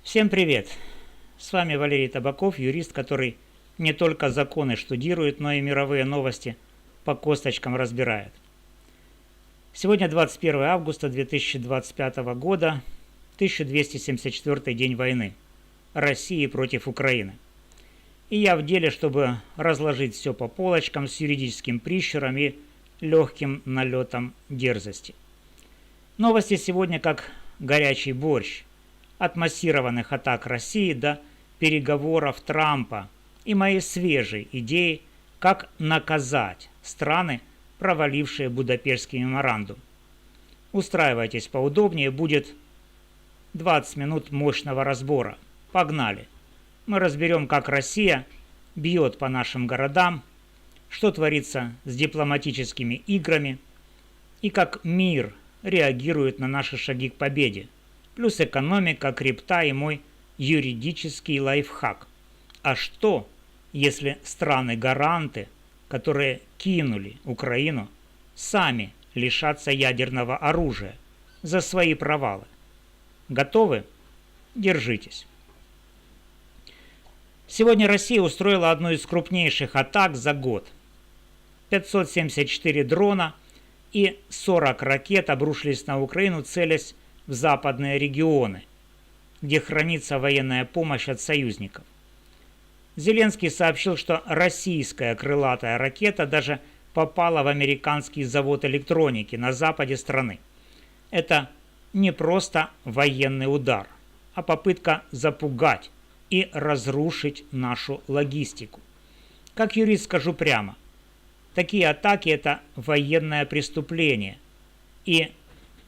Всем привет! С вами Валерий Табаков, юрист, который не только законы штудирует, но и мировые новости по косточкам разбирает. Сегодня 21 августа 2025 года, 1274 день войны России против Украины. И я в деле, чтобы разложить все по полочкам с юридическим прищуром и легким налетом дерзости. Новости сегодня как горячий борщ. От массированных атак России до переговоров Трампа и моей свежей идеи, как наказать страны, провалившие Будапештский меморандум. Устраивайтесь поудобнее, будет 20 минут мощного разбора. Погнали! Мы разберем, как Россия бьет по нашим городам, что творится с дипломатическими играми и как мир реагирует на наши шаги к победе. Плюс экономика, крипта и мой юридический лайфхак. А что, если страны-гаранты, которые кинули Украину, сами лишатся ядерного оружия за свои провалы? Готовы? Держитесь. Сегодня Россия устроила одну из крупнейших атак за год. 574 дрона и 40 ракет обрушились на Украину, целясь в западные регионы, где хранится военная помощь от союзников. Зеленский сообщил, что российская крылатая ракета даже попала в американский завод электроники на западе страны. Это не просто военный удар, а попытка запугать и разрушить нашу логистику. Как юрист скажу прямо, такие атаки – это военное преступление, и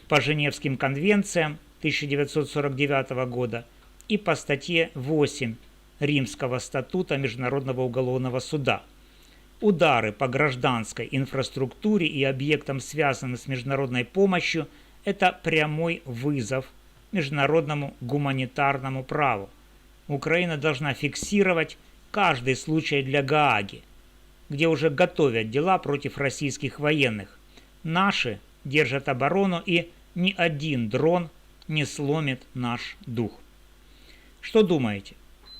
по Женевским конвенциям 1949 года и по статье 8 Римского статута Международного уголовного суда. Удары по гражданской инфраструктуре и объектам, связанным с международной помощью, это прямой вызов международному гуманитарному праву. Украина должна фиксировать каждый случай для Гааги, где уже готовят дела против российских военных. Наши держат оборону, и ни один дрон не сломит наш дух. Что думаете?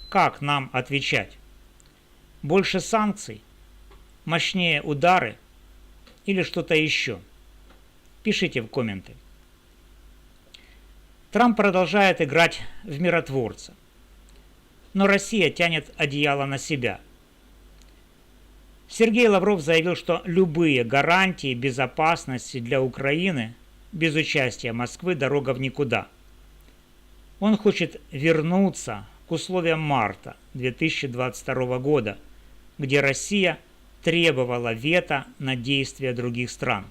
Как нам отвечать? Больше санкций? Мощнее удары? Или что-то еще? Пишите в комменты. Трамп продолжает играть в миротворца. Но Россия тянет одеяло на себя. Сергей Лавров заявил, что любые гарантии безопасности для Украины без участия Москвы дорога в никуда. Он хочет вернуться к условиям марта 2022 года, где Россия требовала вето на действия других стран.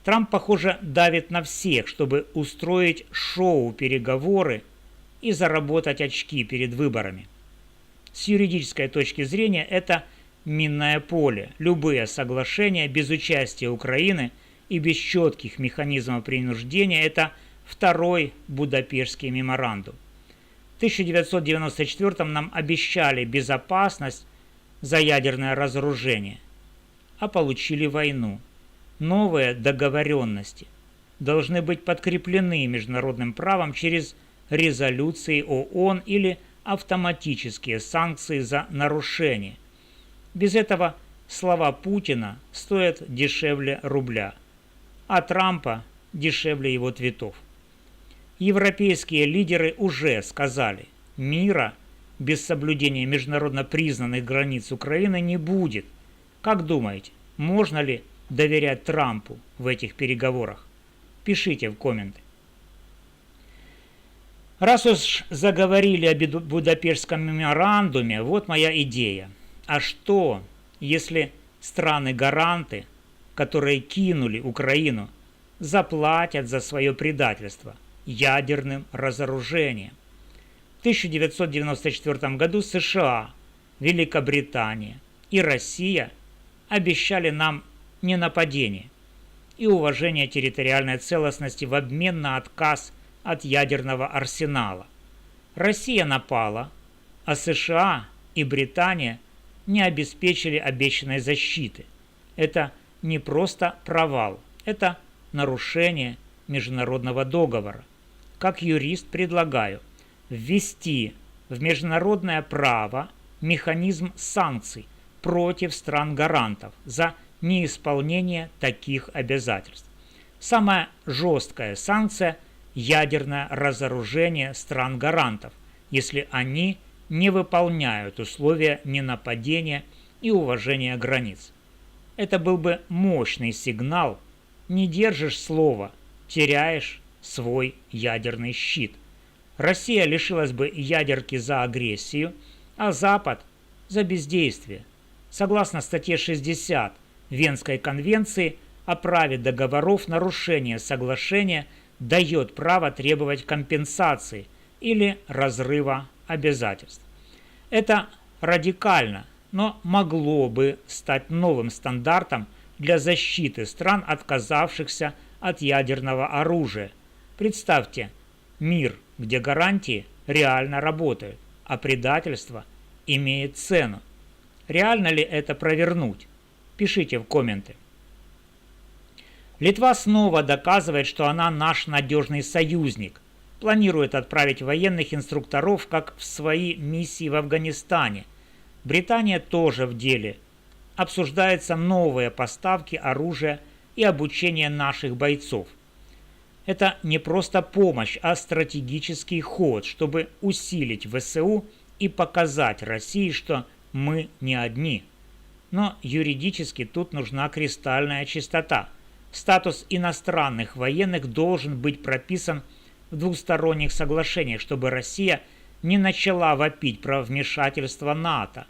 Трамп, похоже, давит на всех, чтобы устроить шоу-переговоры и заработать очки перед выборами. С юридической точки зрения это минное поле. Любые соглашения без участия Украины и без четких механизмов принуждения – это второй Будапештский меморандум. В 1994 нам обещали безопасность за ядерное разоружение, а получили войну. Новые договоренности должны быть подкреплены международным правом через резолюции ООН или автоматические санкции за нарушение. Без этого слова Путина стоят дешевле рубля, а Трампа дешевле его твитов. Европейские лидеры уже сказали, мира без соблюдения международно признанных границ Украины не будет. Как думаете, можно ли доверять Трампу в этих переговорах? Пишите в комменты. Раз уж заговорили о Будапештском меморандуме, вот моя идея. А что, если страны-гаранты, которые кинули Украину, заплатят за свое предательство ядерным разоружением? В 1994 году США, Великобритания и Россия обещали нам ненападение и уважение территориальной целостности в обмен на отказ от ядерного арсенала. Россия напала, а США и Британия не обеспечили обещанной защиты. Это не просто провал, это нарушение международного договора. Как юрист предлагаю ввести в международное право механизм санкций против стран-гарантов за неисполнение таких обязательств. Самая жесткая санкция – ядерное разоружение стран-гарантов, если они не выполняют условия ненападения и уважения границ. Это был бы мощный сигнал: не держишь слова, теряешь свой ядерный щит. Россия лишилась бы ядерки за агрессию, а Запад – за бездействие. Согласно статье 60 Венской конвенции о праве договоров, нарушение соглашения дает право требовать компенсации или разрыва обязательств. Это радикально, но могло бы стать новым стандартом для защиты стран, отказавшихся от ядерного оружия. Представьте мир, где гарантии реально работают, а предательство имеет цену. Реально ли это провернуть? Пишите в комменты. Литва снова доказывает, что она наш надежный союзник. Планирует отправить военных инструкторов, как в свои миссии в Афганистане. Британия тоже в деле. Обсуждаются новые поставки оружия и обучение наших бойцов. Это не просто помощь, а стратегический ход, чтобы усилить ВСУ и показать России, что мы не одни. Но юридически тут нужна кристальная чистота. Статус иностранных военных должен быть прописан в двусторонних соглашениях, чтобы Россия не начала вопить про вмешательство НАТО.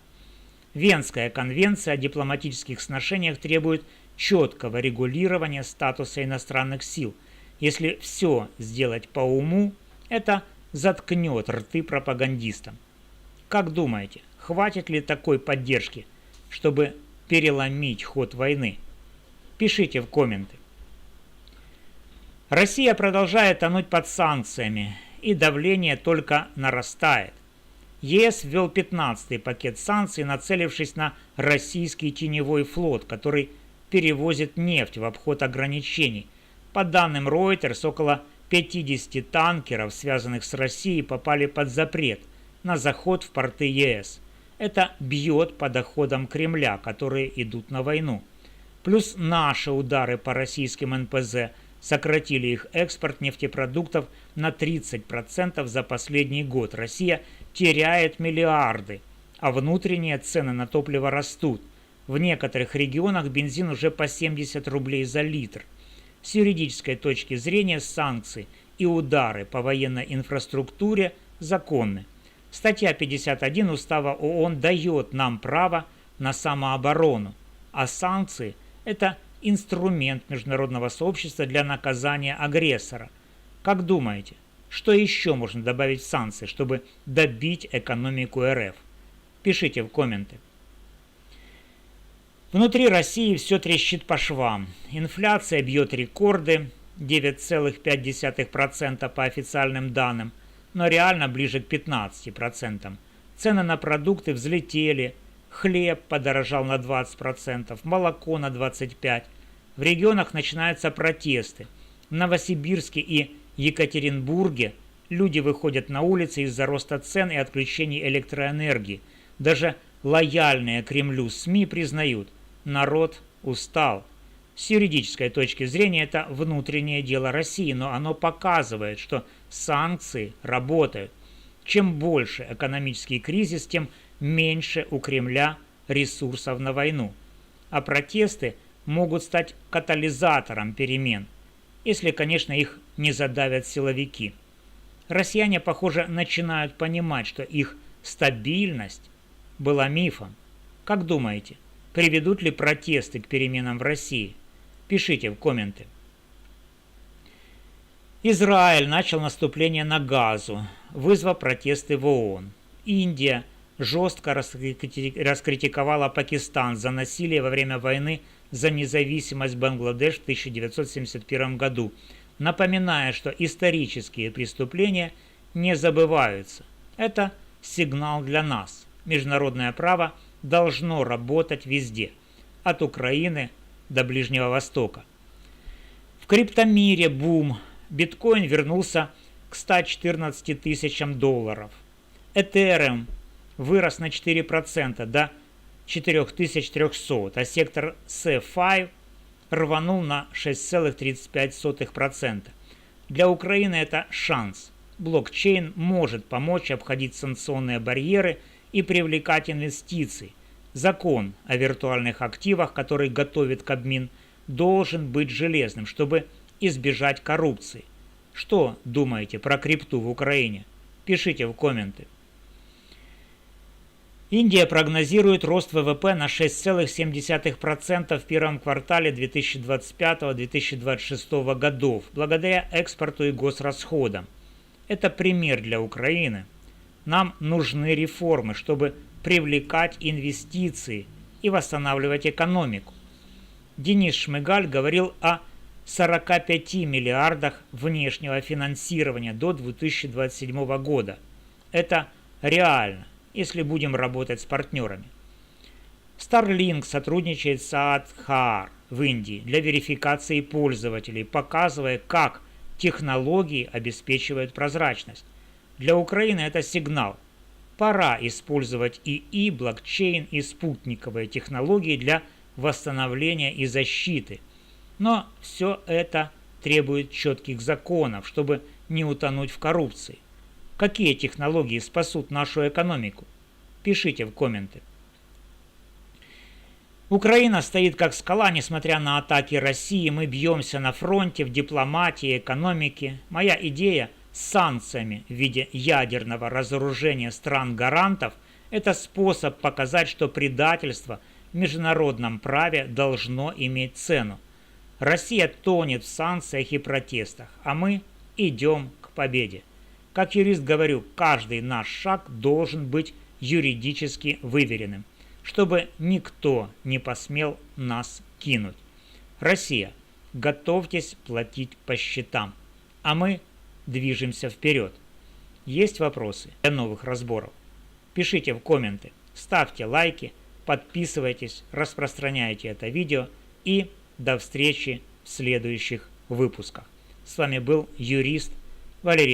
Венская конвенция о дипломатических сношениях требует четкого регулирования статуса иностранных сил. Если все сделать по уму, это заткнет рты пропагандистам. Как думаете, хватит ли такой поддержки, чтобы переломить ход войны? Пишите в комменты. Россия продолжает тонуть под санкциями, и давление только нарастает. ЕС ввел 15-й пакет санкций, нацелившись на российский теневой флот, который перевозит нефть в обход ограничений. По данным Reuters, около 50 танкеров, связанных с Россией, попали под запрет на заход в порты ЕС. Это бьет по доходам Кремля, которые идут на войну. Плюс наши удары по российским НПЗ сократили их экспорт нефтепродуктов на 30% за последний год. Россия теряет миллиарды, а внутренние цены на топливо растут. В некоторых регионах бензин уже по 70 рублей за литр. С юридической точки зрения санкции и удары по военной инфраструктуре законны. Статья 51 Устава ООН дает нам право на самооборону, а санкции – это инструмент международного сообщества для наказания агрессора. Как думаете, что еще можно добавить в санкции, чтобы добить экономику РФ? Пишите в комменты. Внутри России все трещит по швам. Инфляция бьет рекорды, 9,5% по официальным данным, но реально ближе к 15%. Цены на продукты взлетели, хлеб подорожал на 20%, молоко на 25%. В регионах начинаются протесты. В Новосибирске и Екатеринбурге люди выходят на улицы из-за роста цен и отключений электроэнергии. Даже лояльные Кремлю СМИ признают, народ устал. С юридической точки зрения это внутреннее дело России, но оно показывает, что санкции работают. Чем больше экономический кризис, тем меньше у Кремля ресурсов на войну. А протесты могут стать катализатором перемен, если, конечно, их не задавят силовики. Россияне, похоже, начинают понимать, что их стабильность была мифом. Как думаете, приведут ли протесты к переменам в России? Пишите в комменты. Израиль начал наступление на Газу, вызвав протесты в ООН. Индия жестко раскритиковала Пакистан за насилие во время войны за независимость Бангладеш в 1971 году, напоминая, что исторические преступления не забываются. Это сигнал для нас. Международное право должно работать везде, от Украины до Ближнего Востока. В криптомире бум. Биткоин вернулся к 114 тысячам долларов. Ethereum вырос на 4% до 4300, а сектор C5 рванул на 6,35%. Для Украины это шанс. Блокчейн может помочь обходить санкционные барьеры и привлекать инвестиции. Закон о виртуальных активах, который готовит Кабмин, должен быть железным, чтобы избежать коррупции. Что думаете про крипту в Украине? Пишите в комменты. Индия прогнозирует рост ВВП на 6,7% в первом квартале 2025-2026 годов, благодаря экспорту и госрасходам. Это пример для Украины. Нам нужны реформы, чтобы привлекать инвестиции и восстанавливать экономику. Денис Шмыгаль говорил о 45 миллиардах внешнего финансирования до 2027 года. Это реально, если будем работать с партнерами. Starlink сотрудничает с Aadhaar в Индии для верификации пользователей, показывая, как технологии обеспечивают прозрачность. Для Украины это сигнал. Пора использовать ИИ, блокчейн и спутниковые технологии для восстановления и защиты. Но все это требует четких законов, чтобы не утонуть в коррупции. Какие технологии спасут нашу экономику? Пишите в комменты. Украина стоит как скала, несмотря на атаки России. Мы бьемся на фронте, в дипломатии, экономике. Моя идея с санкциями в виде ядерного разоружения стран-гарантов – это способ показать, что предательство в международном праве должно иметь цену. Россия тонет в санкциях и протестах, а мы идем к победе. Как юрист говорю, каждый наш шаг должен быть юридически выверенным, чтобы никто не посмел нас кинуть. Россия, готовьтесь платить по счетам, а мы движемся вперед. Есть вопросы для новых разборов? Пишите в комменты, ставьте лайки, подписывайтесь, распространяйте это видео и до встречи в следующих выпусках. С вами был юрист Валерий